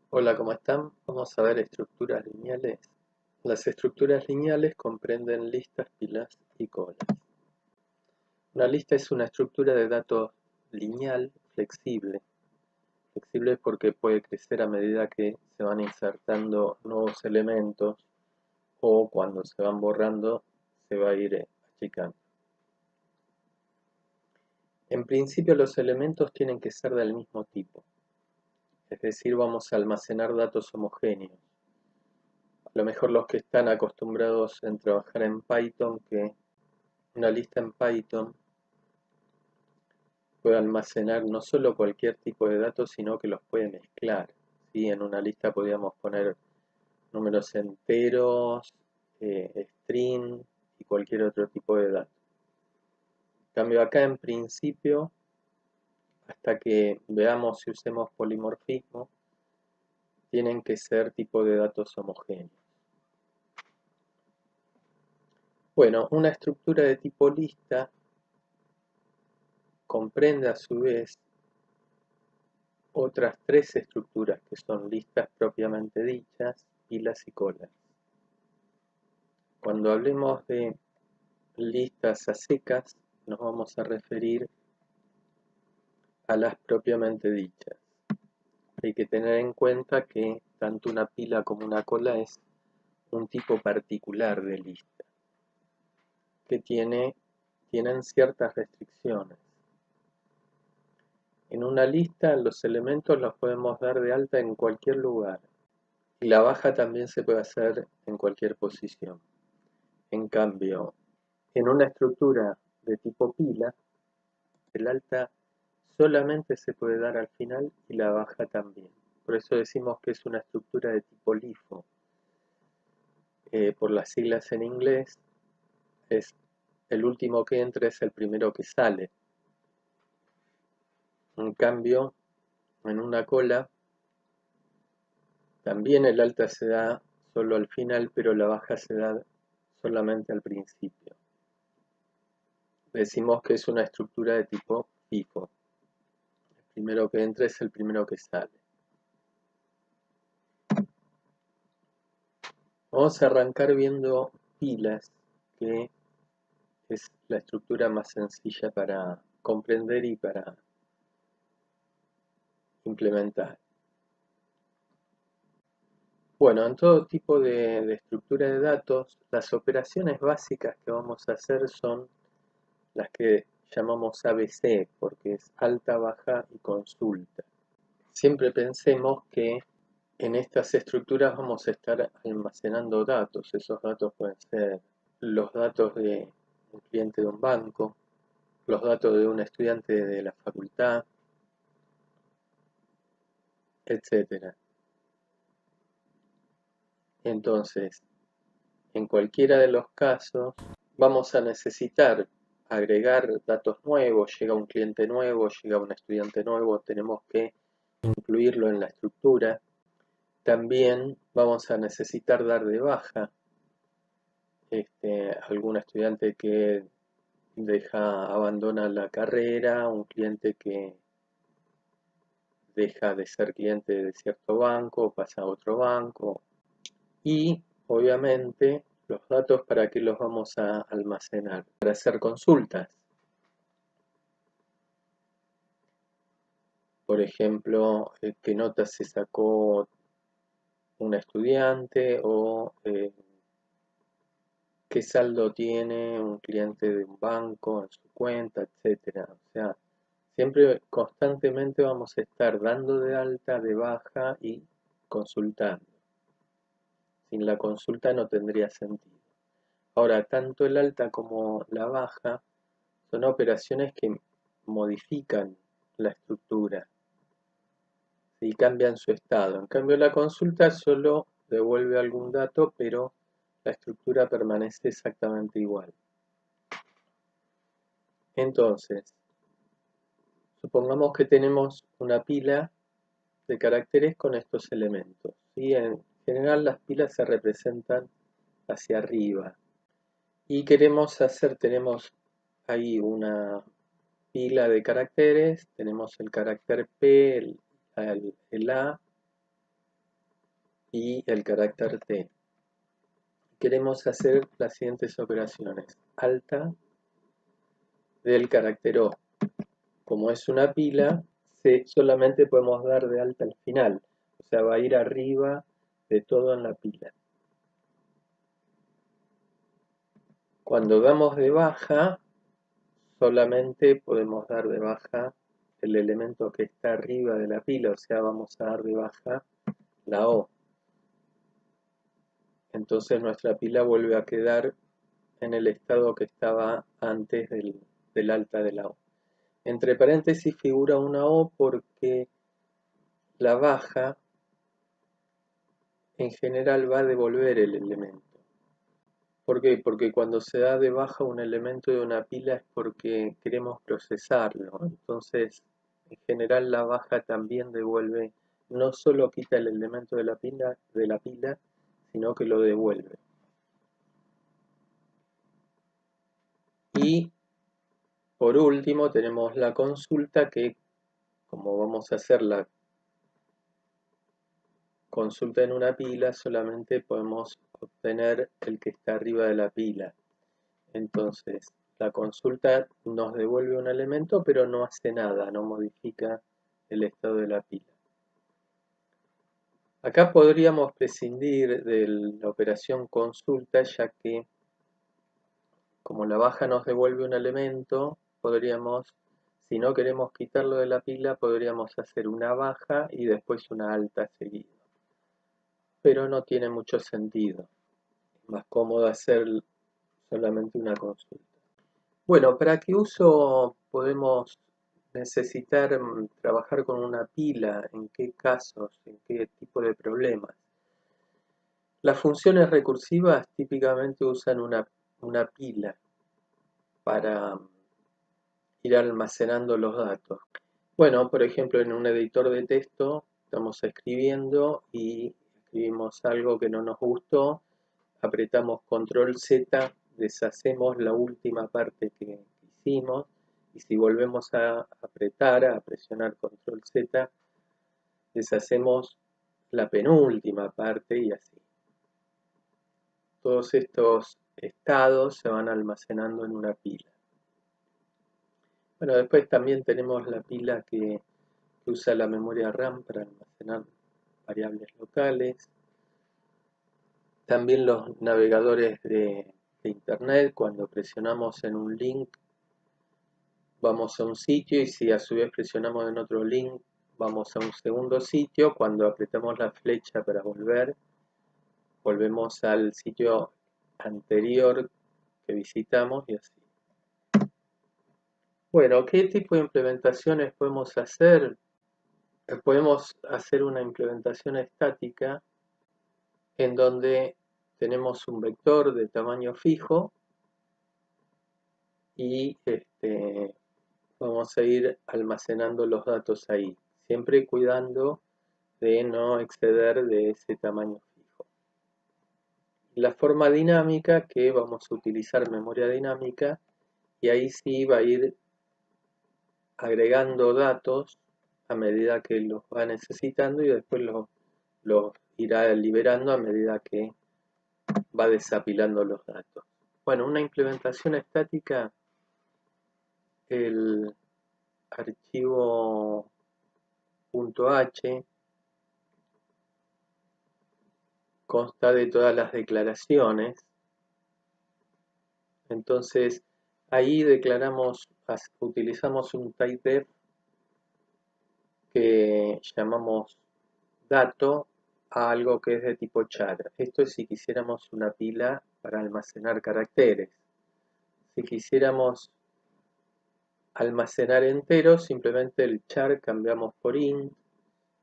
Hola, ¿cómo están? Vamos a ver estructuras lineales. Las estructuras lineales comprenden listas, pilas y colas. Una lista es una estructura de datos lineal flexible. Flexible porque puede crecer a medida que se van insertando nuevos elementos o cuando se van borrando se va a ir achicando. En principio los elementos tienen que ser del mismo tipo, es decir, vamos a almacenar datos homogéneos. A lo mejor los que están acostumbrados en trabajar en Python, que una lista en Python puede almacenar no solo cualquier tipo de datos, sino que los puede mezclar. ¿Sí? En una lista podríamos poner números enteros, string y cualquier otro tipo de datos. En cambio acá en principio, hasta que veamos si usemos polimorfismo, tienen que ser tipo de datos homogéneos. Bueno, una estructura de tipo lista comprende a su vez otras tres estructuras que son listas propiamente dichas, pilas y colas. Cuando hablemos de listas a secas, nos vamos a referir a las propiamente dichas. Hay que tener en cuenta que tanto una pila como una cola es un tipo particular de lista, que tienen ciertas restricciones. En una lista los elementos los podemos dar de alta en cualquier lugar y la baja también se puede hacer en cualquier posición. En cambio, en una estructura de tipo pila, el alta solamente se puede dar al final y la baja también. Por eso decimos que es una estructura de tipo LIFO. Por las siglas en inglés, es el último que entra es el primero que sale. En cambio, en una cola, también el alta se da solo al final, pero la baja se da solamente al principio. Decimos que es una estructura de tipo FIFO. El primero que entra es el primero que sale. Vamos a arrancar viendo pilas, que es la estructura más sencilla para comprender y para implementar. Bueno, en todo tipo de estructura de datos, las operaciones básicas que vamos a hacer son las que llamamos ABC, porque es alta, baja y consulta. Siempre pensemos que en estas estructuras vamos a estar almacenando datos. Esos datos pueden ser los datos de un cliente de un banco, los datos de un estudiante de la facultad, etc. Entonces, en cualquiera de los casos, vamos a necesitar agregar datos nuevos, llega un cliente nuevo, llega un estudiante nuevo, tenemos que incluirlo en la estructura. También vamos a necesitar dar de baja algún estudiante que abandona la carrera, un cliente que deja de ser cliente de cierto banco, pasa a otro banco. Y obviamente los datos para qué los vamos a almacenar, para hacer consultas. Por ejemplo, qué nota se sacó un estudiante o qué saldo tiene un cliente de un banco en su cuenta, etcétera. O sea, siempre constantemente vamos a estar dando de alta, de baja y consultando. Sin la consulta no tendría sentido. Ahora, tanto el alta como la baja son operaciones que modifican la estructura y cambian su estado. En cambio, la consulta solo devuelve algún dato, pero la estructura permanece exactamente igual. Entonces, supongamos que tenemos una pila de caracteres con estos elementos. ¿Sí? En general las pilas se representan hacia arriba. Y tenemos ahí una pila de caracteres, tenemos el carácter P, el A, y el carácter T. Queremos hacer las siguientes operaciones. Alta del carácter O. Como es una pila, solamente podemos dar de alta al final. O sea, va a ir arriba de todo en la pila. Cuando damos de baja, solamente podemos dar de baja el elemento que está arriba de la pila. O sea, vamos a dar de baja la O. Entonces nuestra pila vuelve a quedar en el estado que estaba antes del alta de la O. Entre paréntesis figura una O porque la baja en general va a devolver el elemento. ¿Por qué? Porque cuando se da de baja un elemento de una pila es porque queremos procesarlo. Entonces, en general la baja también devuelve, no solo quita el elemento de la pila, sino que lo devuelve. Y por último tenemos la consulta que, como vamos a hacer la consulta en una pila, solamente podemos obtener el que está arriba de la pila. Entonces, la consulta nos devuelve un elemento, pero no hace nada, no modifica el estado de la pila. Acá podríamos prescindir de la operación consulta, ya que como la baja nos devuelve un elemento, podríamos, si no queremos quitarlo de la pila, podríamos hacer una baja y después una alta seguida. Pero no tiene mucho sentido. Es más cómodo hacer solamente una consulta. Bueno, ¿para qué uso podemos necesitar trabajar con una pila? ¿En qué casos? ¿En qué tipo de problemas? Las funciones recursivas típicamente usan una pila para ir almacenando los datos. Bueno, por ejemplo, en un editor de texto estamos escribiendo y escribimos algo que no nos gustó, apretamos control Z, deshacemos la última parte que hicimos y si volvemos a apretar, a presionar control Z, deshacemos la penúltima parte y así. Todos estos estados se van almacenando en una pila. Bueno, después también tenemos la pila que usa la memoria RAM para almacenar variables locales. También los navegadores de internet, cuando presionamos en un link, vamos a un sitio y si a su vez presionamos en otro link, vamos a un segundo sitio. Cuando apretamos la flecha para volver, volvemos al sitio anterior que visitamos y así. Bueno, ¿qué tipo de implementaciones podemos hacer? Podemos hacer una implementación estática en donde tenemos un vector de tamaño fijo y vamos a ir almacenando los datos ahí, siempre cuidando de no exceder de ese tamaño fijo. La forma dinámica, que vamos a utilizar memoria dinámica, y ahí sí va a ir agregando datos a medida que los va necesitando y después los irá liberando a medida que va desapilando los datos. Bueno, una implementación estática, el archivo .h consta de todas las declaraciones. Entonces, ahí utilizamos un typedef que llamamos dato a algo que es de tipo char. Esto es si quisiéramos una pila para almacenar caracteres. Si quisiéramos almacenar enteros, simplemente el char cambiamos por int,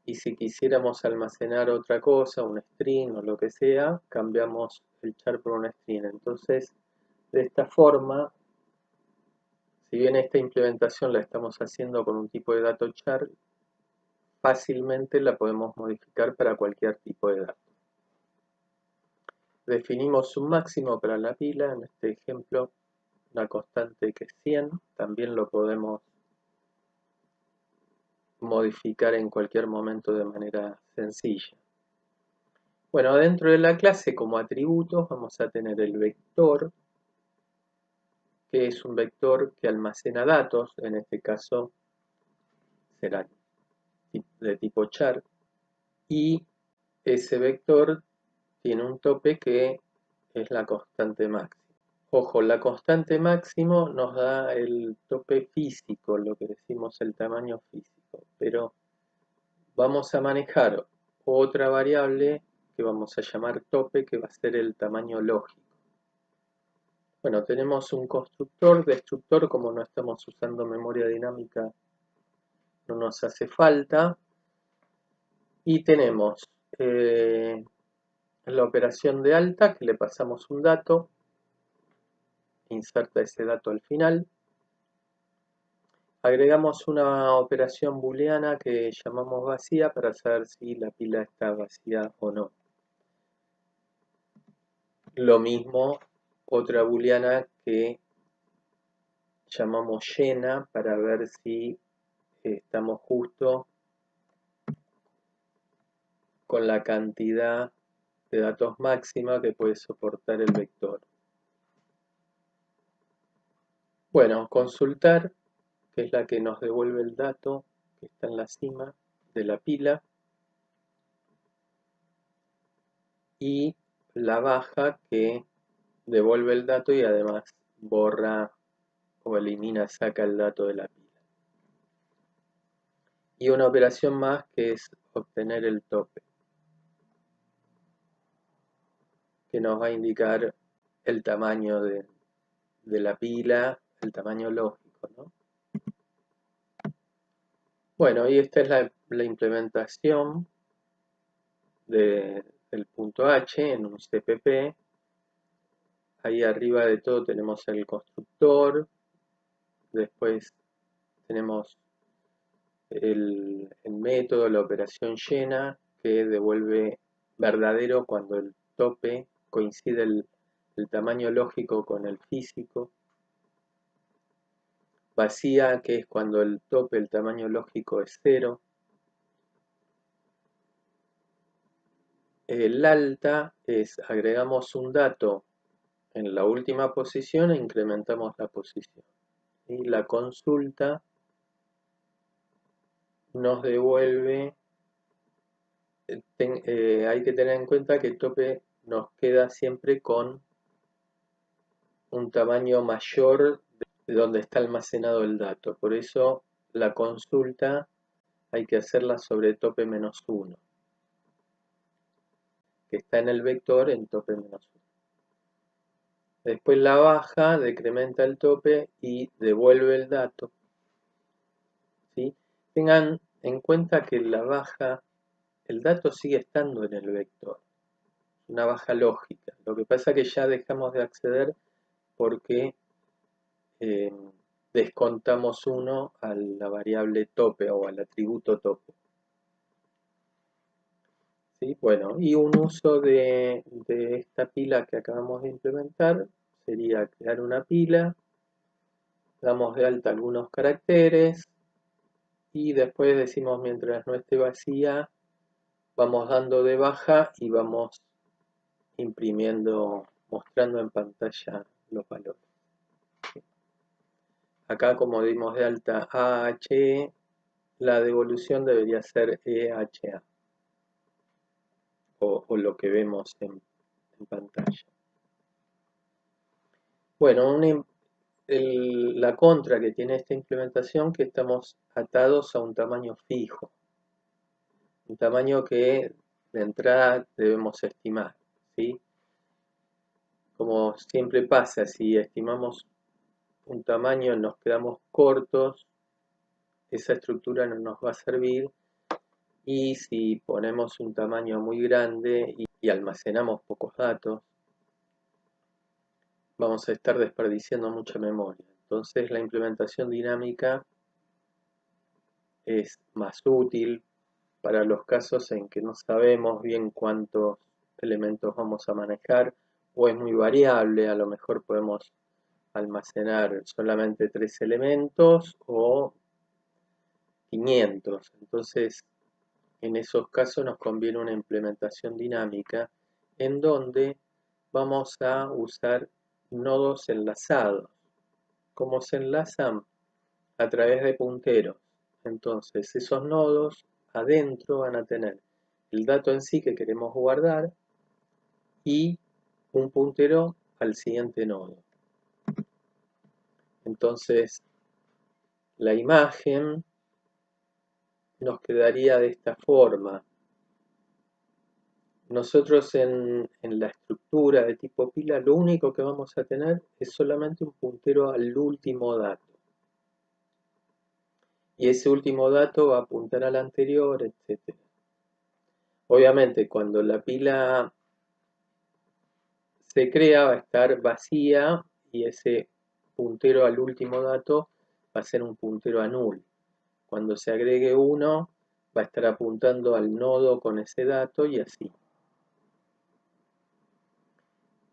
y si quisiéramos almacenar otra cosa, un string o lo que sea, cambiamos el char por un string. Entonces, de esta forma, si bien esta implementación la estamos haciendo con un tipo de dato char, fácilmente la podemos modificar para cualquier tipo de dato. Definimos un máximo para la pila, en este ejemplo una constante que es 100, también lo podemos modificar en cualquier momento de manera sencilla. Bueno, dentro de la clase como atributos vamos a tener el vector, que es un vector que almacena datos, en este caso será de tipo char, y ese vector tiene un tope que es la constante máxima. Ojo, la constante máximo nos da el tope físico, lo que decimos el tamaño físico, pero vamos a manejar otra variable que vamos a llamar tope, que va a ser el tamaño lógico. Bueno, tenemos un constructor, destructor, como no estamos usando memoria dinámica, no nos hace falta. Y tenemos la operación de alta, que le pasamos un dato, inserta ese dato al final. Agregamos una operación booleana que llamamos vacía para saber si la pila está vacía o no. Lo mismo, otra booleana que llamamos llena para ver si estamos justo con la cantidad de datos máxima que puede soportar el vector. Bueno, consultar, que es la que nos devuelve el dato que está en la cima de la pila, y la baja, que devuelve el dato y además borra o elimina, saca el dato de la pila. Y una operación más que es obtener el tope, que nos va a indicar el tamaño de la pila, el tamaño lógico, ¿no? Bueno, y esta es la implementación del punto H en un CPP. Ahí arriba de todo tenemos el constructor, después tenemos el método, la operación llena, que devuelve verdadero cuando el tope coincide el tamaño lógico con el físico. Vacía, que es cuando el tope, el tamaño lógico es 0. El alta es agregamos un dato en la última posición e incrementamos la posición. Y la consulta nos devuelve, hay que tener en cuenta que el tope nos queda siempre con un tamaño mayor de donde está almacenado el dato. Por eso la consulta hay que hacerla sobre tope menos 1, que está en el vector en tope menos 1. Después la baja decrementa el tope y devuelve el dato, ¿sí? Tengan en cuenta que la baja, el dato sigue estando en el vector, una baja lógica. Lo que pasa es que ya dejamos de acceder porque descontamos 1 a la variable tope o al atributo tope. ¿Sí? Bueno, y un uso de esta pila que acabamos de implementar sería crear una pila, damos de alta algunos caracteres y después decimos mientras no esté vacía vamos dando de baja y vamos imprimiendo, mostrando en pantalla los valores. Acá como dimos de alta AHE, la devolución debería ser EHA o lo que vemos en pantalla. Bueno, la contra que tiene esta implementación que estamos atados a un tamaño fijo, un tamaño que de entrada debemos estimar, ¿sí? Como siempre pasa, si estimamos un tamaño nos quedamos cortos, esa estructura no nos va a servir, y si ponemos un tamaño muy grande y almacenamos pocos datos, vamos a estar desperdiciando mucha memoria. Entonces la implementación dinámica es más útil para los casos en que no sabemos bien cuántos elementos vamos a manejar o es muy variable, a lo mejor podemos almacenar solamente 3 elementos o 500. Entonces En esos casos nos conviene una implementación dinámica en donde vamos a usar nodos enlazados. ¿Cómo se enlazan? A través de punteros. Entonces esos nodos adentro van a tener el dato en sí que queremos guardar y un puntero al siguiente nodo. Entonces la imagen nos quedaría de esta forma. Nosotros en la estructura de tipo pila lo único que vamos a tener es solamente un puntero al último dato. Y ese último dato va a apuntar al anterior, etc. Obviamente cuando la pila se crea va a estar vacía y ese puntero al último dato va a ser un puntero a null. Cuando se agregue uno va a estar apuntando al nodo con ese dato y así.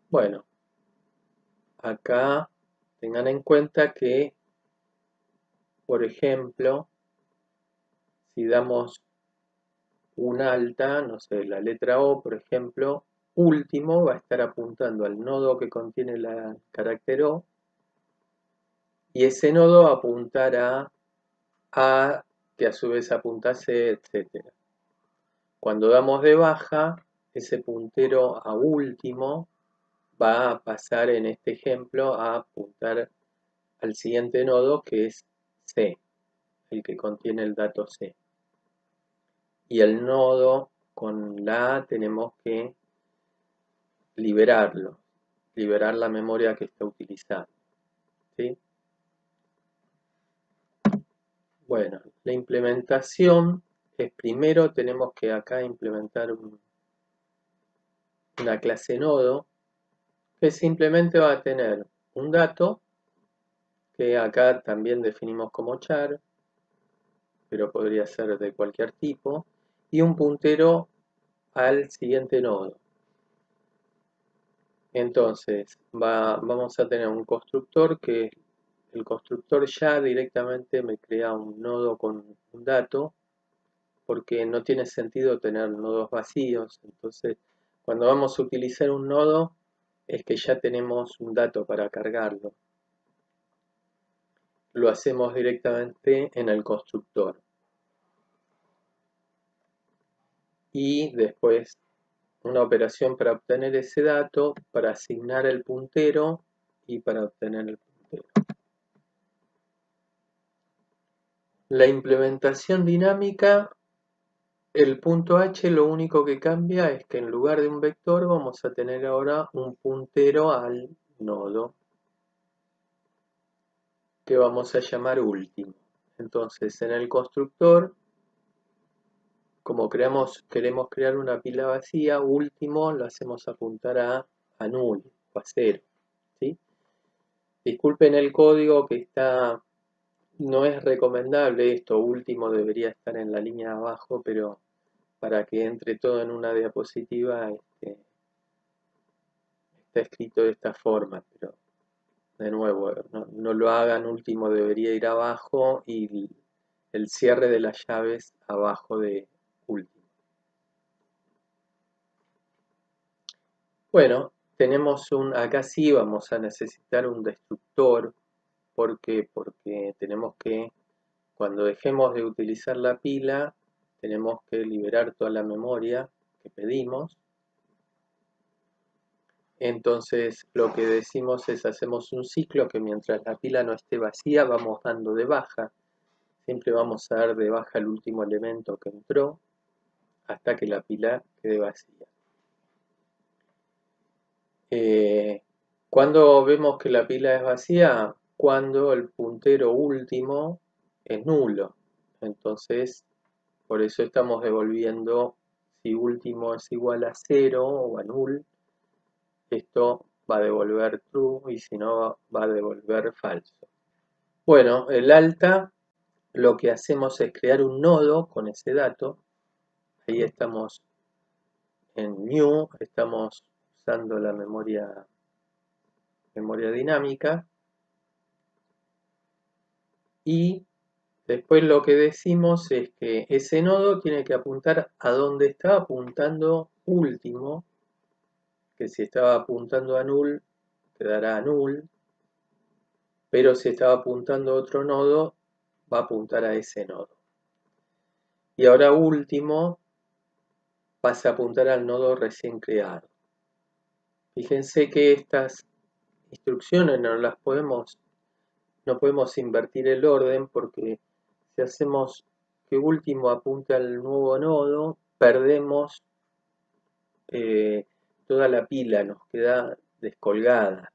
Bueno, acá tengan en cuenta que, por ejemplo, si damos un alta, no sé, la letra O, por ejemplo, último va a estar apuntando al nodo que contiene el carácter O y ese nodo apuntará a que a su vez apunta a C, etc. Cuando damos de baja, ese puntero a último va a pasar en este ejemplo a apuntar al siguiente nodo que es C, el que contiene el dato C. Y el nodo con la A tenemos que liberarlo, liberar la memoria que está utilizando. ¿Sí? Bueno, la implementación es primero tenemos que acá implementar una clase nodo que simplemente va a tener un dato que acá también definimos como char, pero podría ser de cualquier tipo, y un puntero al siguiente nodo. Entonces vamos a tener un constructor que el constructor ya directamente me crea un nodo con un dato porque no tiene sentido tener nodos vacíos. Entonces cuando vamos a utilizar un nodo es que ya tenemos un dato para cargarlo. Lo hacemos directamente en el constructor. Y después una operación para obtener ese dato, para asignar el puntero y para obtener el puntero. La implementación dinámica, el punto H lo único que cambia es que en lugar de un vector vamos a tener ahora un puntero al nodo que vamos a llamar último. Entonces en el constructor, como queremos crear una pila vacía, último lo hacemos apuntar a null o a 0. ¿Sí? Disculpen el código que está, no es recomendable, esto último debería estar en la línea de abajo, pero para que entre todo en una diapositiva está escrito de esta forma, pero de nuevo, no lo hagan, último debería ir abajo y el cierre de las llaves abajo de último. Bueno, tenemos acá sí vamos a necesitar un destructor. ¿Por qué? Porque tenemos que, cuando dejemos de utilizar la pila, tenemos que liberar toda la memoria que pedimos. Entonces lo que decimos es, hacemos un ciclo que mientras la pila no esté vacía vamos dando de baja. Siempre vamos a dar de baja el último elemento que entró hasta que la pila quede vacía. ¿Cuándo vemos que la pila es vacía? Cuando el puntero último es nulo. Entonces, por eso estamos devolviendo, si último es igual a 0 o a null, esto va a devolver true y si no va a devolver falso. Bueno, el alta lo que hacemos es crear un nodo con ese dato. Ahí estamos en new, estamos usando la memoria dinámica y Después lo que decimos es que ese nodo tiene que apuntar a donde está apuntando último, que si estaba apuntando a null, quedará a null, pero si estaba apuntando a otro nodo, va a apuntar a ese nodo. Y ahora último, pasa a apuntar al nodo recién creado. Fíjense que estas instrucciones no podemos invertir el orden, porque si hacemos que último apunte al nuevo nodo, perdemos toda la pila, nos queda descolgada.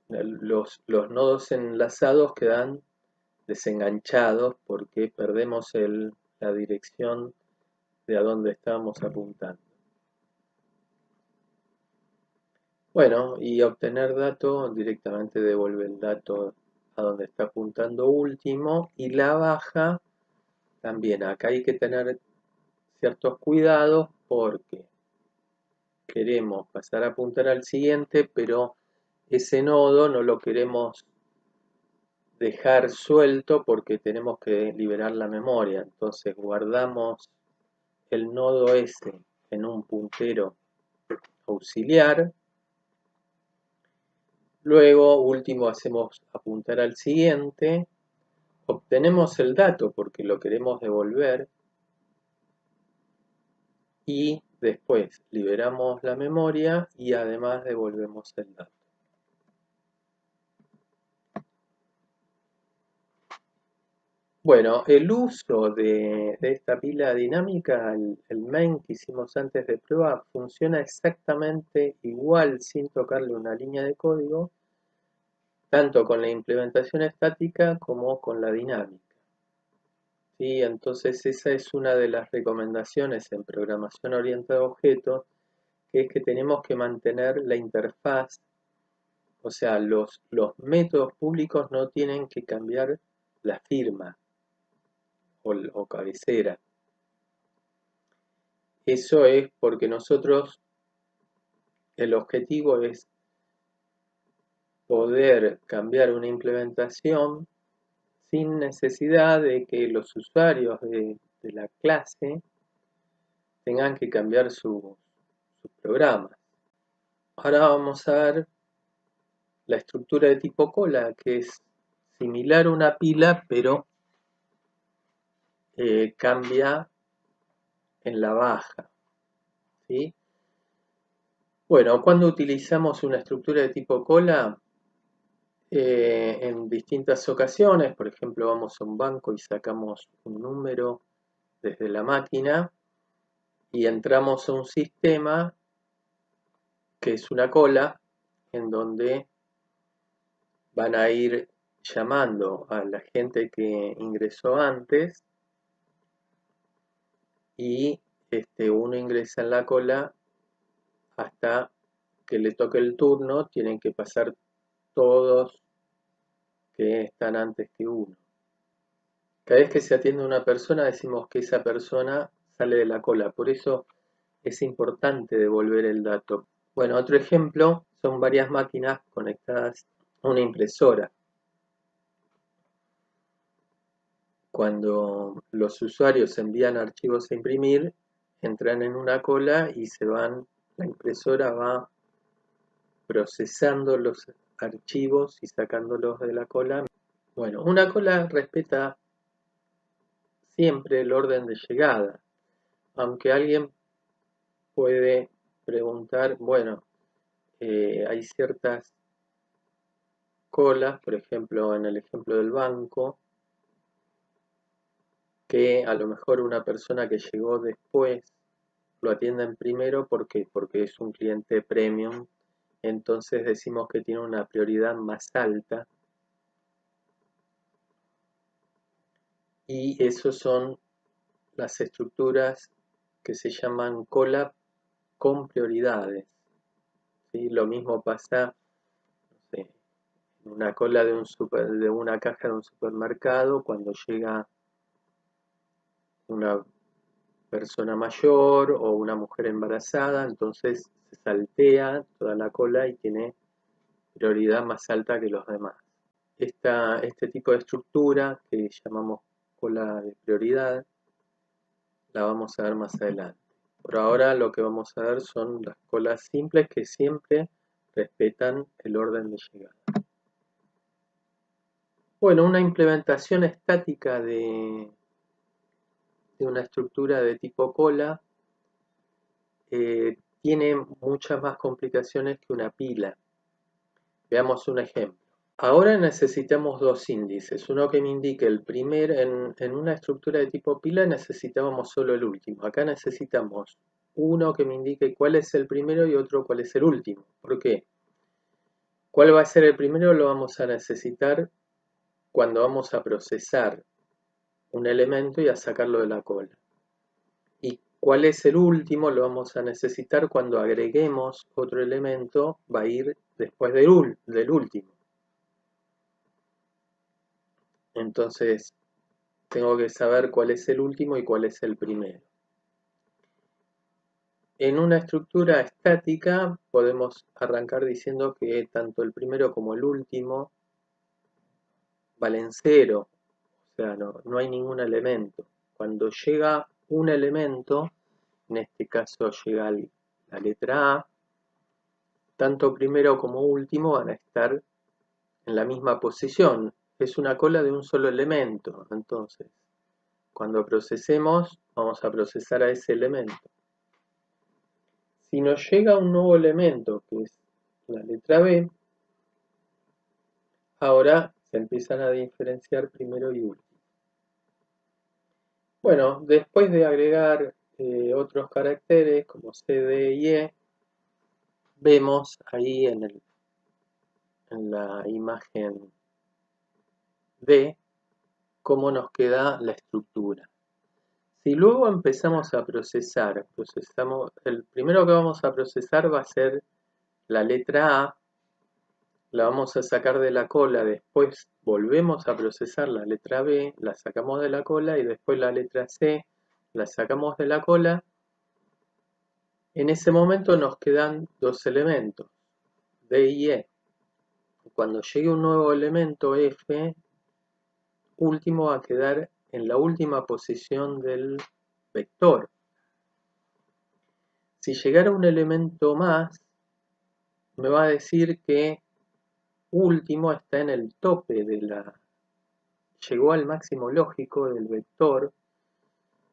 Los nodos enlazados quedan desenganchados porque perdemos la dirección de a dónde estábamos apuntando. Bueno, y obtener datos directamente devuelve el dato a donde está apuntando último, y la baja también. Acá hay que tener ciertos cuidados porque queremos pasar a apuntar al siguiente, pero ese nodo no lo queremos dejar suelto porque tenemos que liberar la memoria. Entonces guardamos el nodo S en un puntero auxiliar. Luego, último, hacemos apuntar al siguiente. Obtenemos el dato porque lo queremos devolver. Y después liberamos la memoria y además devolvemos el dato. Bueno, el uso de esta pila dinámica, el main que hicimos antes de prueba, funciona exactamente igual sin tocarle una línea de código, tanto con la implementación estática como con la dinámica. ¿Sí? Entonces esa es una de las recomendaciones en programación orientada a objetos, que es que tenemos que mantener la interfaz, o sea, los métodos públicos no tienen que cambiar la firma o cabecera. Eso es porque nosotros, el objetivo es poder cambiar una implementación sin necesidad de que los usuarios de la clase tengan que cambiar sus programas. Ahora vamos a ver la estructura de tipo cola, que es similar a una pila, pero cambia en la baja. ¿Sí? Bueno, cuando utilizamos una estructura de tipo cola, en distintas ocasiones, por ejemplo, vamos a un banco y sacamos un número desde la máquina y entramos a un sistema que es una cola en donde van a ir llamando a la gente que ingresó antes y uno ingresa en la cola hasta que le toque el turno. Tienen que pasar todos que están antes que uno. Cada vez que se atiende a una persona decimos que esa persona sale de la cola, por eso es importante devolver el dato. Bueno, otro ejemplo son varias máquinas conectadas a una impresora. Cuando los usuarios envían archivos a imprimir, entran en una cola y la impresora va procesando los archivos y sacándolos de la cola. Bueno, una cola respeta siempre el orden de llegada, aunque alguien puede preguntar, bueno, hay ciertas colas, por ejemplo, en el ejemplo del banco, que a lo mejor una persona que llegó después lo atienden primero porque es un cliente premium, entonces decimos que tiene una prioridad más alta, y esos son las estructuras que se llaman cola con prioridades. ¿Sí? Lo mismo pasa, no sé, en una cola de una caja de un supermercado, cuando llega una persona mayor o una mujer embarazada, entonces se saltea toda la cola y tiene prioridad más alta que los demás. este tipo de estructura que llamamos cola de prioridad, la vamos a ver más adelante. Por ahora lo que vamos a ver son las colas simples que siempre respetan el orden de llegada. Bueno, una implementación estática de una estructura de tipo cola tiene muchas más complicaciones que una pila. Veamos un ejemplo. Ahora necesitamos dos índices, uno que me indique el primer, en una estructura de tipo pila necesitábamos solo el último. Acá necesitamos uno que me indique cuál es el primero y otro cuál es el último. ¿Por qué? ¿Cuál va a ser el primero? Lo vamos a necesitar cuando vamos a procesar un elemento y a sacarlo de la cola. ¿Y cuál es el último? Lo vamos a necesitar cuando agreguemos otro elemento, va a ir después del último. Entonces, tengo que saber cuál es el último y cuál es el primero. En una estructura estática podemos arrancar diciendo que tanto el primero como el último valen 0, o sea, no hay ningún elemento. Cuando llega un elemento, en este caso llega la letra A, tanto primero como último van a estar en la misma posición. Es una cola de un solo elemento, entonces cuando procesemos vamos a procesar a ese elemento. Si nos llega un nuevo elemento, que es la letra B, ahora se empiezan a diferenciar primero y último. Bueno, después de agregar otros caracteres como C, D y E, vemos ahí en la imagen D cómo nos queda la estructura. Si luego empezamos a procesar, el primero que vamos a procesar va a ser la letra A, la vamos a sacar de la cola, después volvemos a procesar la letra B, la sacamos de la cola y después la letra C, la sacamos de la cola. En ese momento nos quedan dos elementos, D y E. Cuando llegue un nuevo elemento F, último va a quedar en la última posición del vector. Si llegara un elemento más, me va a decir que último está en el tope llegó al máximo lógico del vector,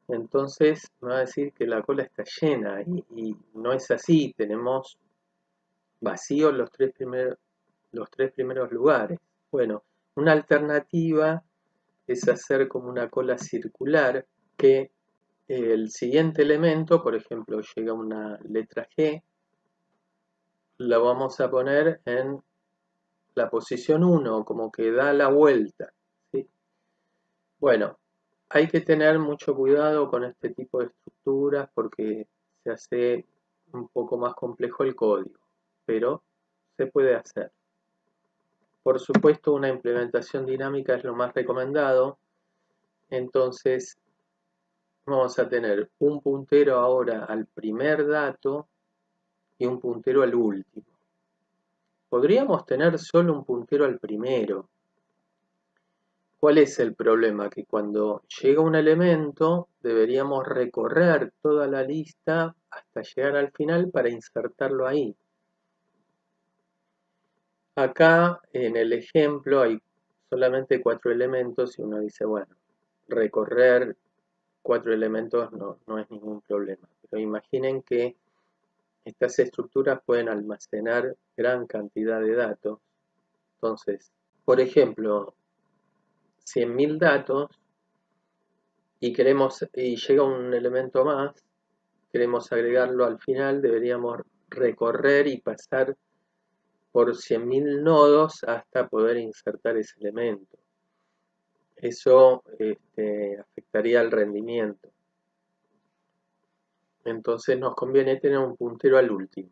entonces me va a decir que la cola está llena y no es así, tenemos vacíos los tres primeros lugares. Bueno, una alternativa es hacer como una cola circular que el siguiente elemento, por ejemplo, llega una letra G, la vamos a poner en la posición 1, como que da la vuelta, ¿sí? Bueno, hay que tener mucho cuidado con este tipo de estructuras porque se hace un poco más complejo el código, pero se puede hacer. Por supuesto, una implementación dinámica es lo más recomendado, entonces vamos a tener un puntero ahora al primer dato y un puntero al último. Podríamos tener solo un puntero al primero. ¿Cuál es el problema? Que cuando llega un elemento deberíamos recorrer toda la lista hasta llegar al final para insertarlo ahí. Acá en el ejemplo hay solamente 4 elementos y uno dice, bueno, recorrer 4 elementos no es ningún problema. Pero imaginen que estas estructuras pueden almacenar gran cantidad de datos. Entonces, por ejemplo, 100.000 datos y llega un elemento más, queremos agregarlo al final, deberíamos recorrer y pasar por 100.000 nodos hasta poder insertar ese elemento. Eso afectaría al rendimiento. Entonces nos conviene tener un puntero al último.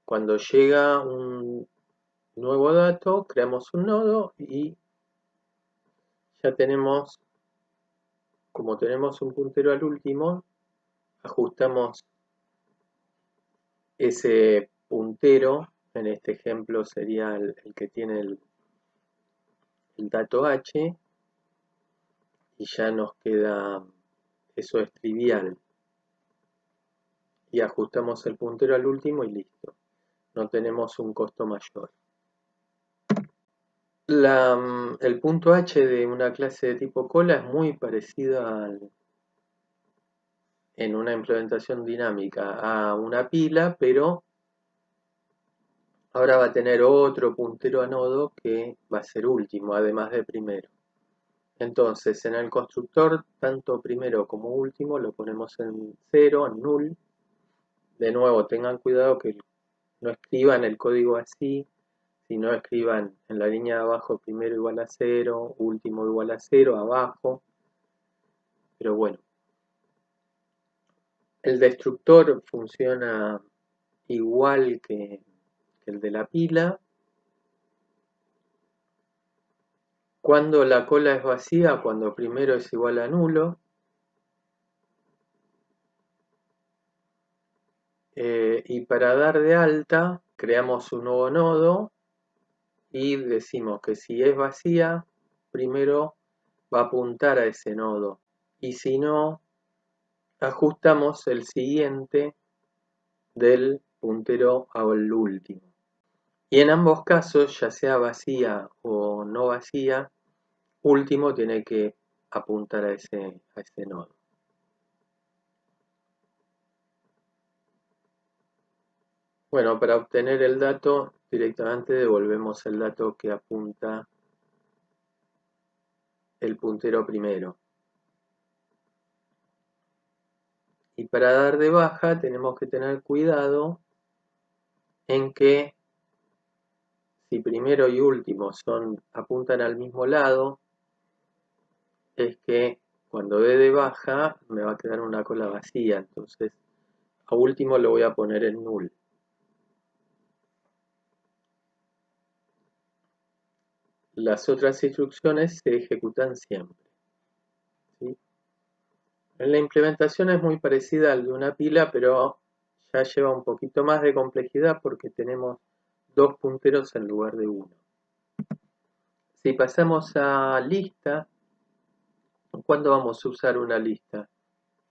Cuando llega un nuevo dato, creamos un nodo y ya tenemos, como tenemos un puntero al último, ajustamos ese puntero, en este ejemplo sería el que tiene el dato H y ya nos queda, eso es trivial. Y ajustamos el puntero al último y listo. No tenemos un costo mayor. El punto H de una clase de tipo cola es muy parecida en una implementación dinámica a una pila, pero ahora va a tener otro puntero a nodo que va a ser último, además de primero. Entonces, en el constructor, tanto primero como último lo ponemos en 0, en null. De nuevo, tengan cuidado que no escriban el código así, sino escriban en la línea de abajo primero igual a 0, último igual a 0, abajo. Pero bueno, el destructor funciona igual que el de la pila. Cuando la cola es vacía, cuando primero es igual a nulo. Y para dar de alta, creamos un nuevo nodo y decimos que si es vacía, primero va a apuntar a ese nodo. Y si no, ajustamos el siguiente del puntero al último. Y en ambos casos, ya sea vacía o no vacía, último tiene que apuntar a ese nodo. Bueno, para obtener el dato, directamente devolvemos el dato que apunta el puntero primero. Y para dar de baja tenemos que tener cuidado en que si primero y último apuntan al mismo lado, es que cuando dé de baja me va a quedar una cola vacía, entonces a último lo voy a poner en null. Las otras instrucciones se ejecutan siempre, ¿sí? En la implementación es muy parecida al de una pila, pero ya lleva un poquito más de complejidad porque tenemos dos punteros en lugar de uno. Si pasamos a lista, ¿cuándo vamos a usar una lista?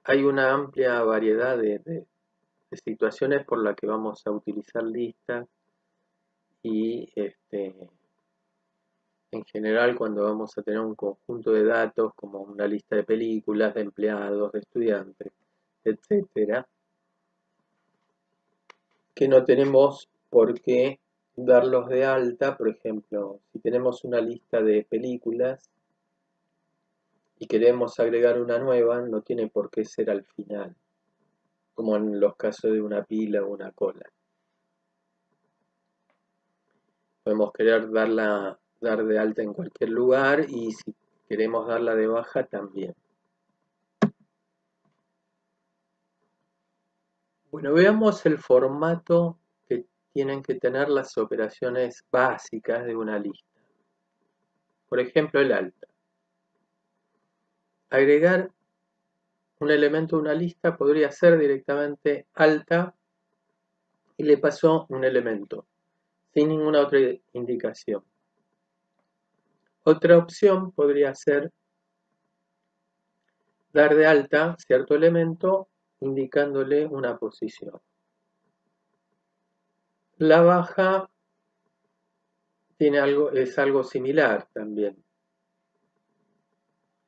Hay una amplia variedad de situaciones por las que vamos a utilizar listas y en general cuando vamos a tener un conjunto de datos como una lista de películas, de empleados, de estudiantes, etcétera, que no tenemos por qué darlos de alta. Por ejemplo, si tenemos una lista de películas y queremos agregar una nueva, no tiene por qué ser al final, como en los casos de una pila o una cola. Podemos querer dar de alta en cualquier lugar y si queremos darla de baja también. Bueno, veamos el formato que tienen que tener las operaciones básicas de una lista. Por ejemplo, el alta. Agregar un elemento a una lista podría ser directamente alta y le pasó un elemento, sin ninguna otra indicación. Otra opción podría ser dar de alta cierto elemento indicándole una posición. La baja es algo similar también.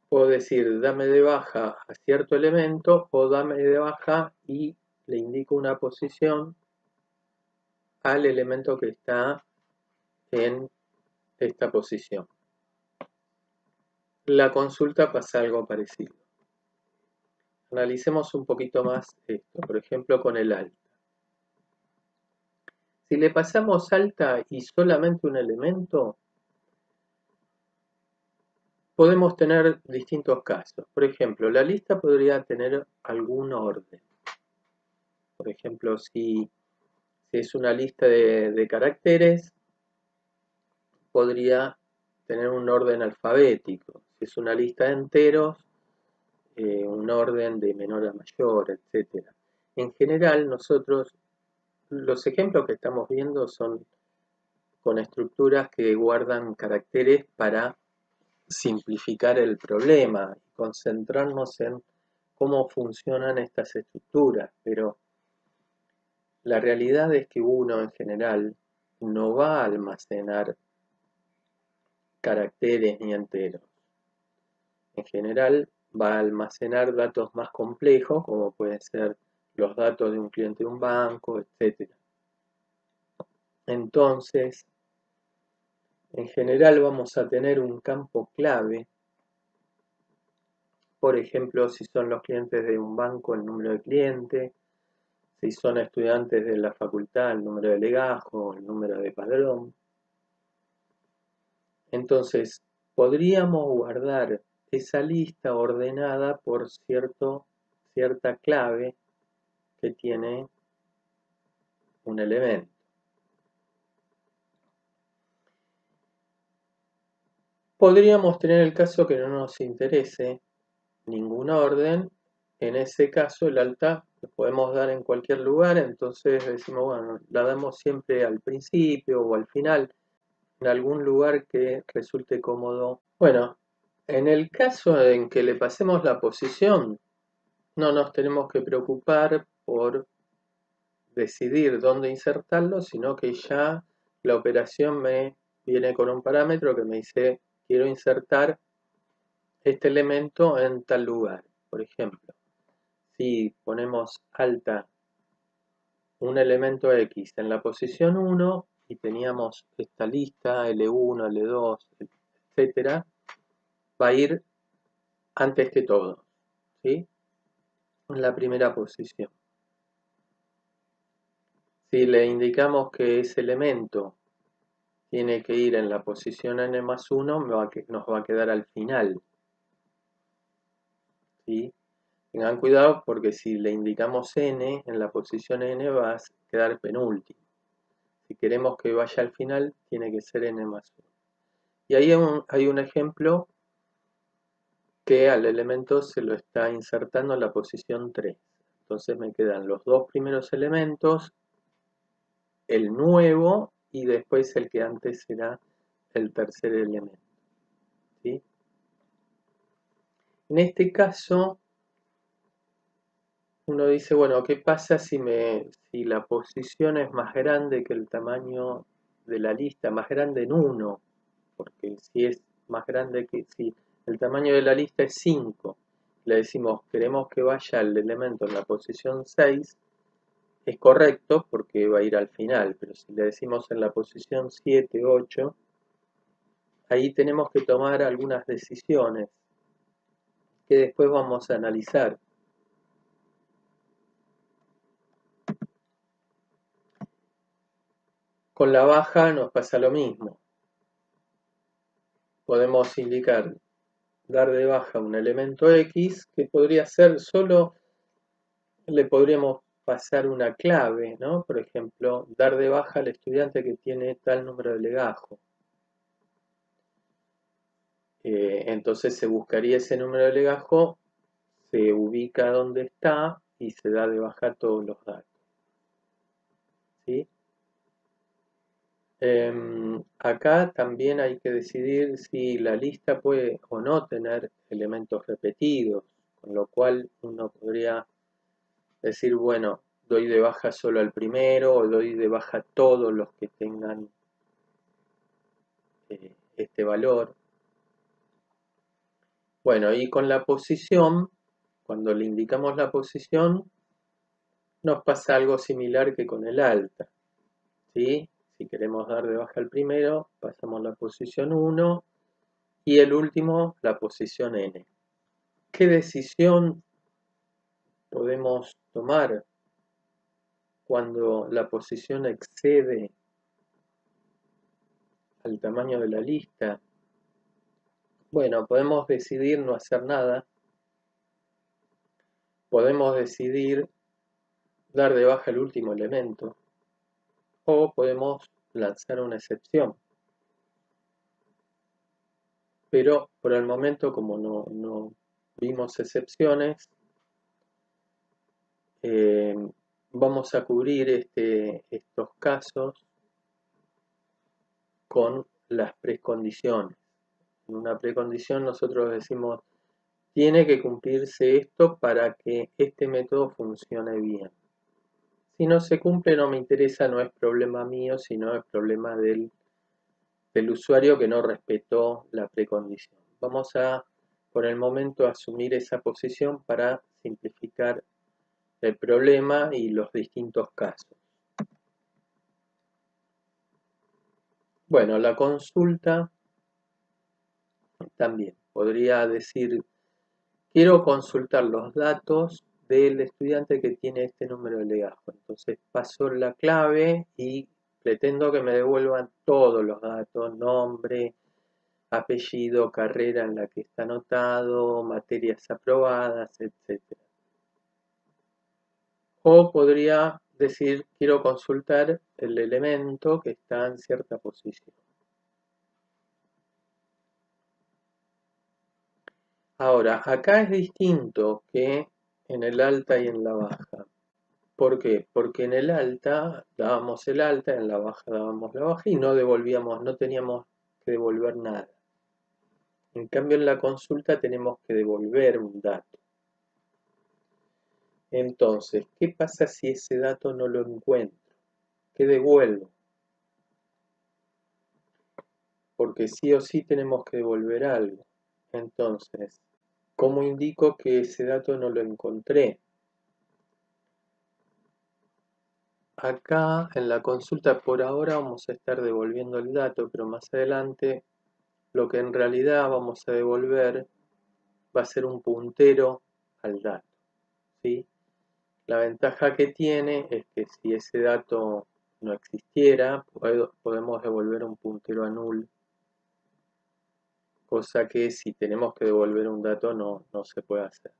Puedo decir dame de baja a cierto elemento o dame de baja y le indico una posición al elemento que está en esta posición. La consulta pasa algo parecido. Analicemos un poquito más esto, por ejemplo con el alta. Si le pasamos alta y solamente un elemento, podemos tener distintos casos. Por ejemplo, la lista podría tener algún orden. Por ejemplo, si es una lista de caracteres, podría tener un orden alfabético. Si es una lista de enteros, un orden de menor a mayor, etc. En general, los ejemplos que estamos viendo son con estructuras que guardan caracteres para simplificar el problema y concentrarnos en cómo funcionan estas estructuras, pero la realidad es que uno en general no va a almacenar caracteres ni enteros. En general va a almacenar datos más complejos, como pueden ser los datos de un cliente de un banco, etc. Entonces, en general vamos a tener un campo clave. Por ejemplo, si son los clientes de un banco, el número de cliente; si son estudiantes de la facultad, el número de legajo, el número de padrón. Entonces, podríamos guardar esa lista ordenada por cierta clave que tiene un elemento. Podríamos tener el caso que no nos interese ningún orden. En ese caso el alta lo podemos dar en cualquier lugar, entonces decimos, bueno, la damos siempre al principio o al final, en algún lugar que resulte cómodo. Bueno, en el caso en que le pasemos la posición, no nos tenemos que preocupar por decidir dónde insertarlo, sino que ya la operación me viene con un parámetro que me dice, quiero insertar este elemento en tal lugar. Por ejemplo, si ponemos alta un elemento X en la posición 1 y teníamos esta lista L1, L2, etcétera, va a ir antes que todo, ¿sí? En la primera posición. Si le indicamos que ese elemento tiene que ir en la posición n más 1, nos va a quedar al final, ¿sí? Tengan cuidado porque si le indicamos n, en la posición n va a quedar penúltimo. Si queremos que vaya al final, tiene que ser n más 1. Y ahí hay un ejemplo que al elemento se lo está insertando en la posición 3. Entonces me quedan los dos primeros elementos, el nuevo y después el que antes será el tercer elemento, ¿sí? En este caso, uno dice, bueno, ¿qué pasa si la posición es más grande que el tamaño de la lista, más grande en 1? Porque si es más grande que si el tamaño de la lista es 5, le decimos, queremos que vaya el elemento en la posición 6, es correcto porque va a ir al final, pero si le decimos en la posición 7, 8, ahí tenemos que tomar algunas decisiones que después vamos a analizar. Con la baja nos pasa lo mismo. Podemos indicar, dar de baja un elemento X, que podría ser solo, le podríamos pasar una clave, ¿no? Por ejemplo, dar de baja al estudiante que tiene tal número de legajo. Entonces se buscaría ese número de legajo, se ubica donde está y se da de baja todos los datos, ¿sí? Acá también hay que decidir si la lista puede o no tener elementos repetidos, con lo cual uno podría decir, bueno, doy de baja solo al primero o doy de baja todos los que tengan este valor. Bueno, y con la posición, cuando le indicamos la posición, nos pasa algo similar que con el alta, ¿sí? Si queremos dar de baja al primero, pasamos la posición 1 y el último la posición n. ¿Qué decisión podemos tomar cuando la posición excede al tamaño de la lista? Bueno, podemos decidir no hacer nada, podemos decidir dar de baja el último elemento, o podemos lanzar una excepción. Pero por el momento, como no vimos excepciones, vamos a cubrir estos casos con las precondiciones. En una precondición nosotros decimos, tiene que cumplirse esto para que este método funcione bien. Si no se cumple no me interesa, no es problema mío, sino es problema del usuario que no respetó la precondición. Vamos a, por el momento, asumir esa posición para simplificar el problema y los distintos casos. Bueno, la consulta también podría decir, quiero consultar los datos del estudiante que tiene este número de legajo. Entonces paso la clave y pretendo que me devuelvan todos los datos, nombre, apellido, carrera en la que está anotado, materias aprobadas, etc. O podría decir, quiero consultar el elemento que está en cierta posición. Ahora, acá es distinto que en el alta y en la baja. ¿Por qué? Porque en el alta dábamos el alta, en la baja dábamos la baja y no devolvíamos, no teníamos que devolver nada. En cambio en la consulta tenemos que devolver un dato. Entonces, ¿qué pasa si ese dato no lo encuentro? ¿Qué devuelvo? Porque sí o sí tenemos que devolver algo. Entonces, ¿cómo indico que ese dato no lo encontré? Acá en la consulta por ahora vamos a estar devolviendo el dato, pero más adelante lo que en realidad vamos a devolver va a ser un puntero al dato, ¿sí? La ventaja que tiene es que si ese dato no existiera, podemos devolver un puntero a null, cosa que si tenemos que devolver un dato no se puede hacer.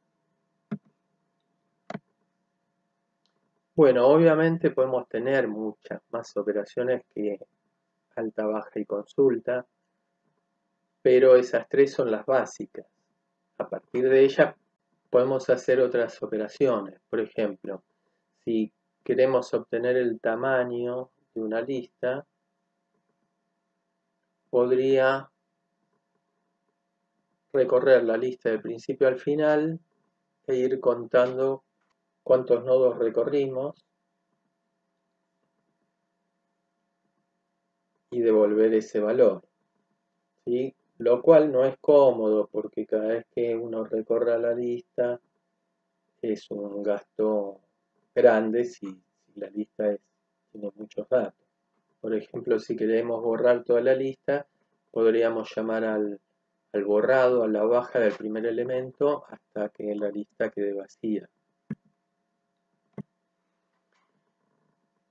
Bueno, obviamente podemos tener muchas más operaciones que alta, baja y consulta, pero esas tres son las básicas. A partir de ellas podemos hacer otras operaciones. Por ejemplo, si queremos obtener el tamaño de una lista, podría recorrer la lista de principio al final e ir contando cuántos nodos recorrimos y devolver ese valor, ¿sí? Lo cual no es cómodo porque cada vez que uno recorra la lista es un gasto grande si la lista tiene muchos datos. Por ejemplo, si queremos borrar toda la lista, podríamos llamar al borrado, a la baja del primer elemento hasta que la lista quede vacía.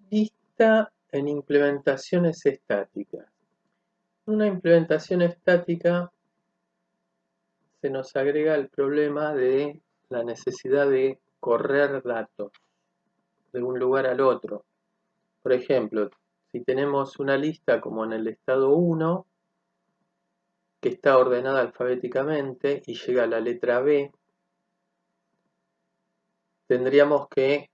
Lista en implementaciones estáticas. Una implementación estática se nos agrega el problema de la necesidad de correr datos de un lugar al otro. Por ejemplo, si tenemos una lista como en el estado 1, que está ordenada alfabéticamente y llega a la letra B, tendríamos que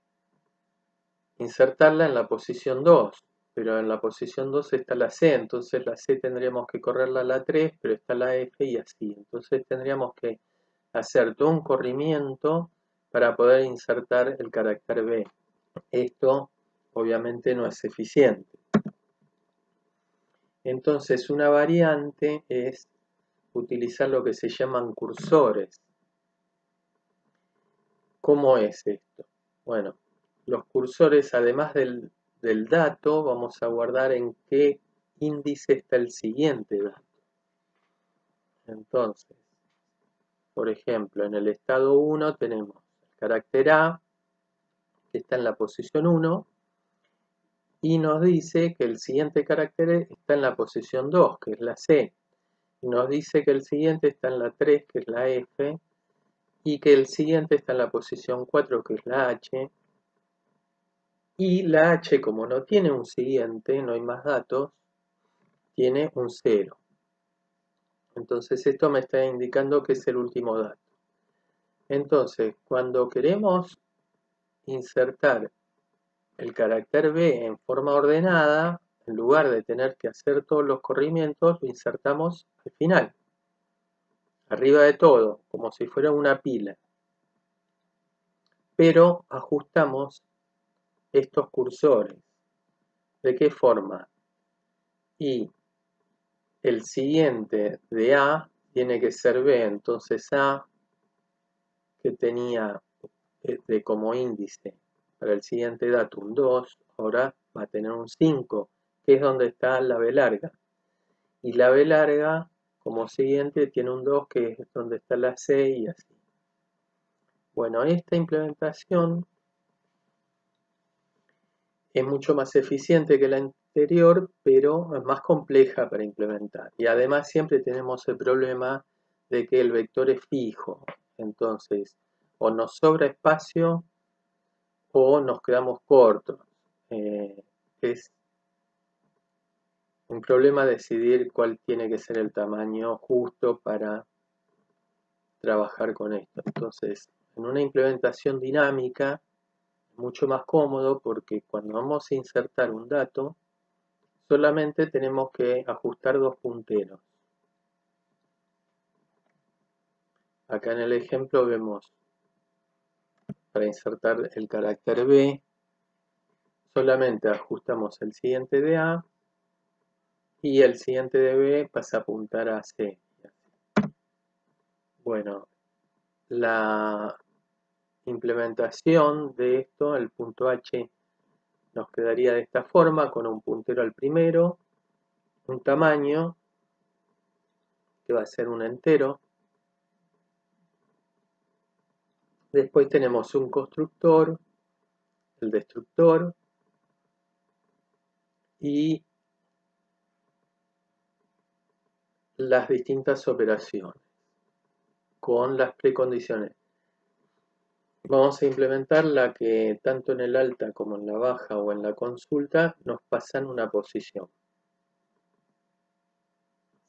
insertarla en la posición 2, pero en la posición 2 está la C, entonces la C tendríamos que correrla a la 3, pero está la F y así. Entonces tendríamos que hacer todo un corrimiento para poder insertar el carácter B. Esto obviamente no es eficiente. Entonces una variante es utilizar lo que se llaman cursores. ¿Cómo es esto? Bueno, los cursores, además del dato, vamos a guardar en qué índice está el siguiente dato. Entonces, por ejemplo, en el estado 1 tenemos el carácter A, que está en la posición 1, y nos dice que el siguiente carácter está en la posición 2, que es la C. Y nos dice que el siguiente está en la 3, que es la F, y que el siguiente está en la posición 4, que es la H, y la H, como no tiene un siguiente, no hay más datos, tiene un 0. Entonces esto me está indicando que es el último dato. Entonces, cuando queremos insertar el carácter B en forma ordenada, en lugar de tener que hacer todos los corrimientos, lo insertamos al final. arriba de todo, como si fuera una pila. Pero ajustamos estos cursores. ¿De qué forma? Y el siguiente de A tiene que ser B, entonces A, que tenía como índice para el siguiente datum 2, ahora va a tener un 5, que es donde está la B larga. Y la B larga, como siguiente, tiene un 2, que es donde está la C, y así. Bueno, esta implementación es mucho más eficiente que la anterior, pero es más compleja para implementar. Y además siempre tenemos el problema de que el vector es fijo. Entonces, o nos sobra espacio o nos quedamos cortos. Es un problema decidir cuál tiene que ser el tamaño justo para trabajar con esto. Entonces, en una implementación dinámica es mucho más cómodo porque cuando vamos a insertar un dato, solamente tenemos que ajustar dos punteros. Acá en el ejemplo vemos, para insertar el carácter B, solamente ajustamos el siguiente de A y el siguiente de B pasa a apuntar a C. Bueno, la implementación de esto, el punto H, nos quedaría de esta forma, con un puntero al primero, un tamaño, que va a ser un entero. Después tenemos un constructor, el destructor, y las distintas operaciones con las precondiciones. Vamos a implementar la que tanto en el alta como en la baja o en la consulta nos pasan una posición.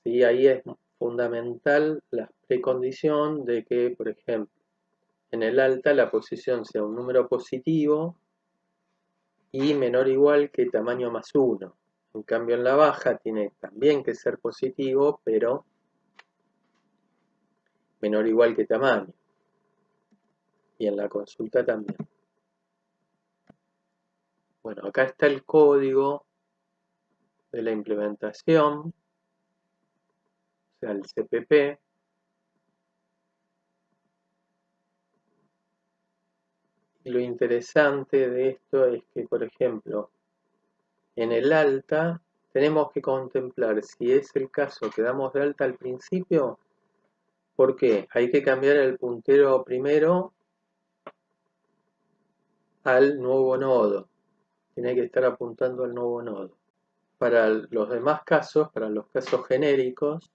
¿Sí? Ahí es fundamental la precondición de que, por ejemplo, en el alta la posición sea un número positivo y menor o igual que tamaño más 1. En cambio en la baja tiene también que ser positivo, pero menor o igual que tamaño. Y en la consulta también. Bueno, acá está el código de la implementación, o sea, el CPP. Y lo interesante de esto es que, por ejemplo, en el alta tenemos que contemplar si es el caso que damos de alta al principio. ¿Por qué? Hay que cambiar el puntero primero al nuevo nodo. Tiene que estar apuntando al nuevo nodo. Para los demás casos, para los casos genéricos,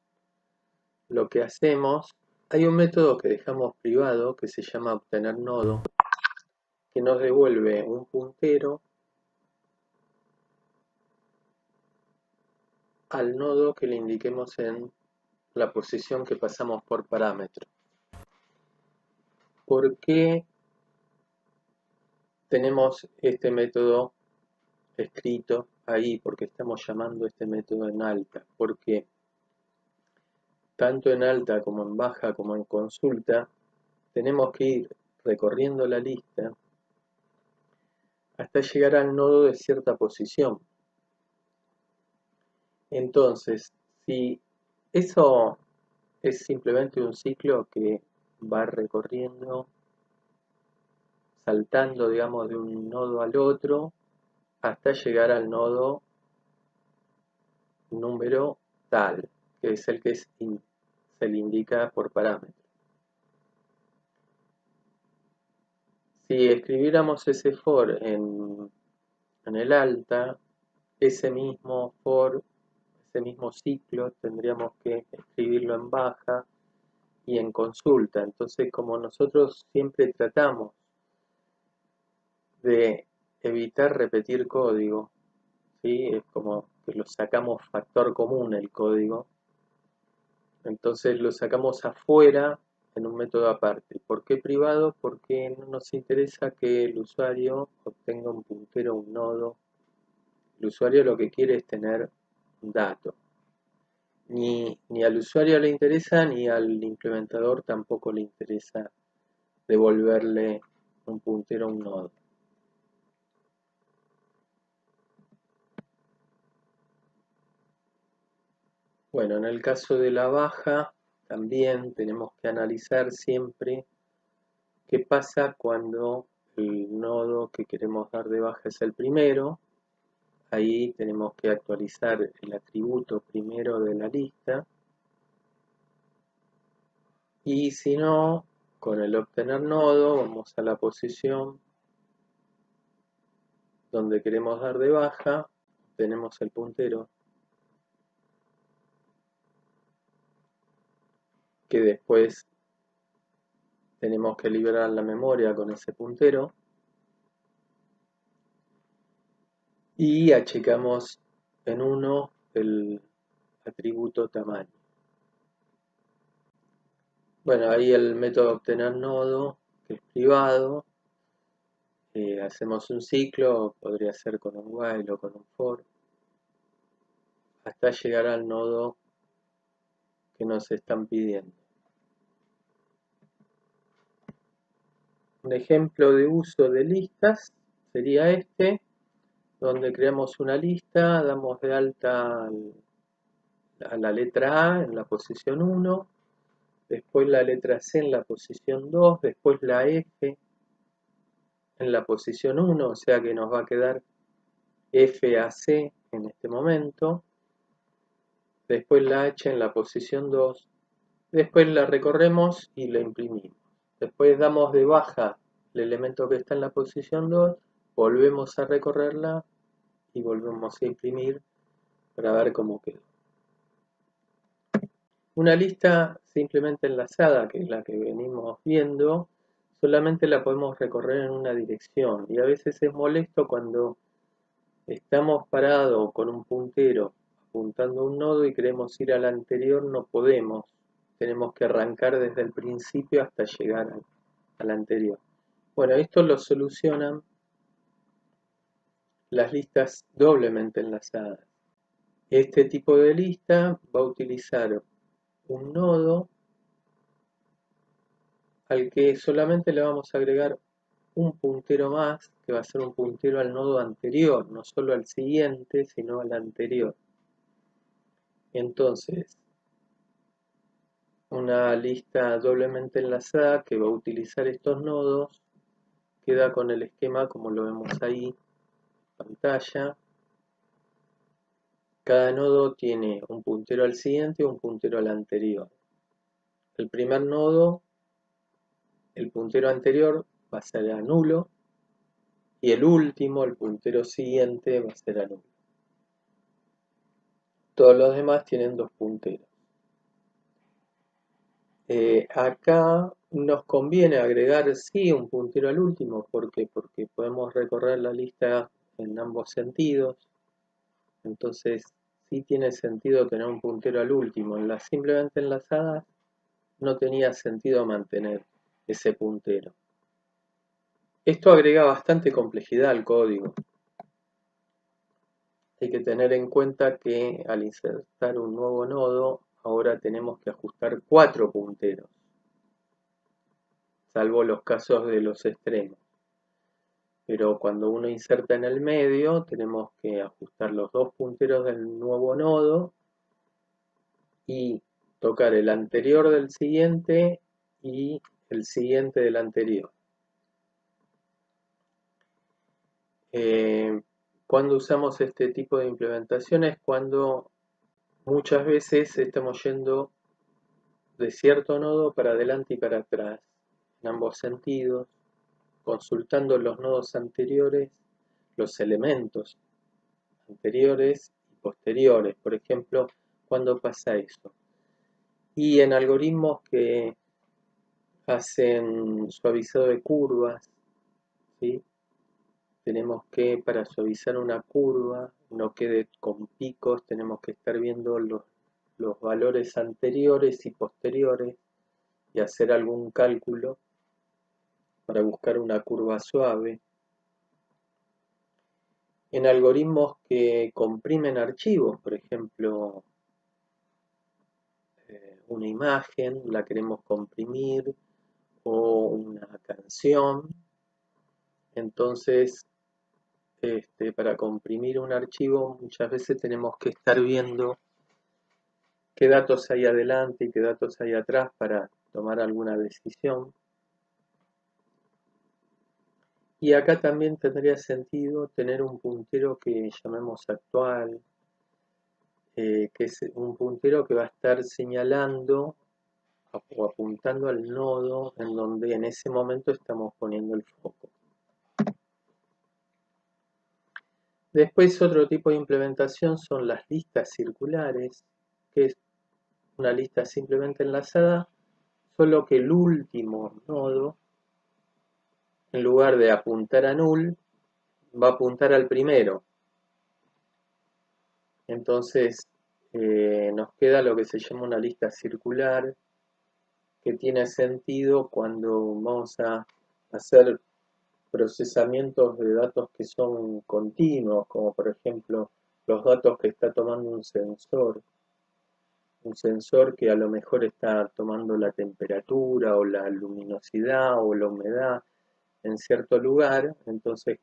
lo que hacemos, hay un método que dejamos privado que se llama obtener nodo, que nos devuelve un puntero al nodo que le indiquemos en la posición que pasamos por parámetro. ¿Por qué tenemos este método escrito ahí? Porque estamos llamando este método en alta. Porque tanto en alta como en baja como en consulta tenemos que ir recorriendo la lista hasta llegar al nodo de cierta posición. Entonces, si eso es simplemente un ciclo que va recorriendo, saltando, digamos, de un nodo al otro, hasta llegar al nodo número tal, que es el que se le indica por parámetro. Si escribiéramos ese for en el alta, ese mismo for, ese mismo ciclo, tendríamos que escribirlo en baja y en consulta. Entonces, como nosotros siempre tratamos de evitar repetir código, ¿sí? Es como que lo sacamos factor común el código, entonces lo sacamos afuera en un método aparte. ¿Por qué privado? Porque no nos interesa que el usuario obtenga un puntero, un nodo. El usuario lo que quiere es tener un dato. Ni al usuario le interesa, ni al implementador tampoco le interesa devolverle un puntero a un nodo. Bueno, en el caso de la baja, también tenemos que analizar siempre qué pasa cuando el nodo que queremos dar de baja es el primero. Ahí tenemos que actualizar el atributo primero de la lista. Y si no, con el obtener nodo, vamos a la posición donde queremos dar de baja, tenemos el puntero, que después tenemos que liberar la memoria con ese puntero, y achicamos en 1 el atributo tamaño. Bueno, ahí el método obtener nodo, que es privado, hacemos un ciclo, podría ser con un while o con un for, hasta llegar al nodo que nos están pidiendo. Un ejemplo de uso de listas sería este, donde creamos una lista, damos de alta a la letra A en la posición 1, después la letra C en la posición 2, después la F en la posición 1, o sea que nos va a quedar FAC en este momento, después la H en la posición 2, después la recorremos y la imprimimos. Después damos de baja el elemento que está en la posición 2, volvemos a recorrerla y volvemos a imprimir para ver cómo quedó. Una lista simplemente enlazada, que es la que venimos viendo, solamente la podemos recorrer en una dirección, y a veces es molesto cuando estamos parados con un puntero apuntando a un nodo y queremos ir al anterior, no podemos. Tenemos que arrancar desde el principio hasta llegar al anterior. Bueno, esto lo solucionan las listas doblemente enlazadas. Este tipo de lista va a utilizar un nodo al que solamente le vamos a agregar un puntero más, que va a ser un puntero al nodo anterior, no solo al siguiente, sino al anterior. Entonces, una lista doblemente enlazada que va a utilizar estos nodos queda con el esquema como lo vemos ahí en pantalla. Cada nodo tiene un puntero al siguiente y un puntero al anterior. El primer nodo, el puntero anterior va a ser a nulo, y el último, el puntero siguiente, va a ser a nulo. Todos los demás tienen dos punteros. Acá nos conviene agregar sí un puntero al último. ¿Por qué? Porque podemos recorrer la lista en ambos sentidos. Entonces sí tiene sentido tener un puntero al último. En las simplemente enlazadas no tenía sentido mantener ese puntero. Esto agrega bastante complejidad al código. Hay que tener en cuenta que al insertar un nuevo nodo, ahora tenemos que ajustar 4 punteros, salvo los casos de los extremos. Pero cuando uno inserta en el medio, tenemos que ajustar los 2 punteros del nuevo nodo y tocar el anterior del siguiente y el siguiente del anterior. Cuando usamos este tipo de implementaciones, cuando muchas veces estamos yendo de cierto nodo para adelante y para atrás, en ambos sentidos, consultando los nodos anteriores, los elementos anteriores y posteriores. Por ejemplo, ¿cuándo pasa eso? Y en algoritmos que hacen suavizado de curvas, ¿sí? Tenemos que, para suavizar una curva, no quede con picos, tenemos que estar viendo los valores anteriores y posteriores y hacer algún cálculo para buscar una curva suave. En algoritmos que comprimen archivos, por ejemplo, una imagen, la queremos comprimir, o una canción. Entonces, para comprimir un archivo muchas veces tenemos que estar viendo qué datos hay adelante y qué datos hay atrás para tomar alguna decisión. Y acá también tendría sentido tener un puntero que llamemos actual, que es un puntero que va a estar señalando o apuntando al nodo en donde en ese momento estamos poniendo el foco. Después otro tipo de implementación son las listas circulares, que es una lista simplemente enlazada, solo que el último nodo, en lugar de apuntar a null, va a apuntar al primero. Entonces nos queda lo que se llama una lista circular, que tiene sentido cuando vamos a hacer procesamientos de datos que son continuos, como por ejemplo los datos que está tomando un sensor que a lo mejor está tomando la temperatura o la luminosidad o la humedad en cierto lugar. Entonces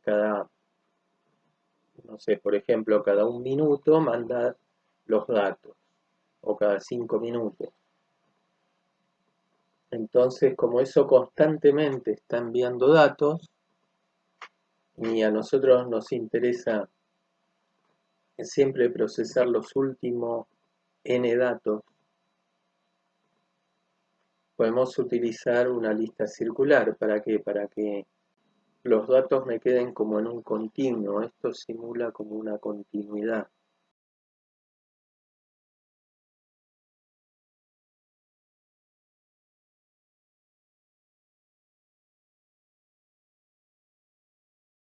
no sé, por ejemplo, cada 1 minuto manda los datos, o cada 5 minutos. Entonces, como eso constantemente está enviando datos, y a nosotros nos interesa siempre procesar los últimos n datos, podemos utilizar una lista circular. ¿Para qué? Para que los datos me queden como en un continuo. Esto simula como una continuidad.